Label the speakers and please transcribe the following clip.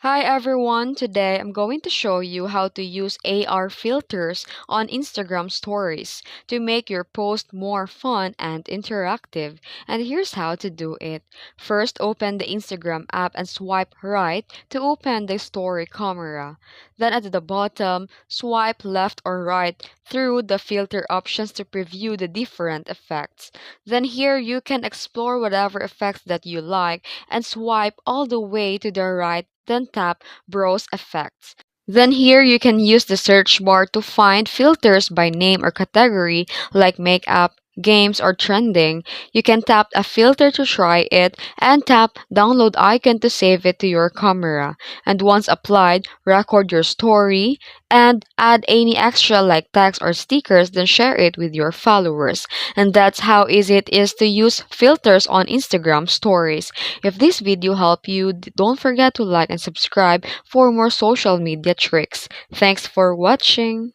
Speaker 1: Hi everyone, today I'm going to show you how to use AR filters on Instagram stories to make your post more fun and interactive. And here's how to do it. First, open the Instagram app and swipe right to open the story camera. Then at the bottom, swipe left or right through the filter options to preview the different effects. Then here you can explore whatever effects that you like and swipe all the way to the right, then tap Browse Effects. Then here you can use the search bar to find filters by name or category like makeup, games, or trending. You can tap a filter to try it and tap download icon to save it to your camera. And once applied, record your story and add any extra like text or stickers, then share it with your followers. And that's how easy it is to use filters on Instagram stories. If this video helped you, don't forget to like and subscribe for more social media tricks. Thanks for watching.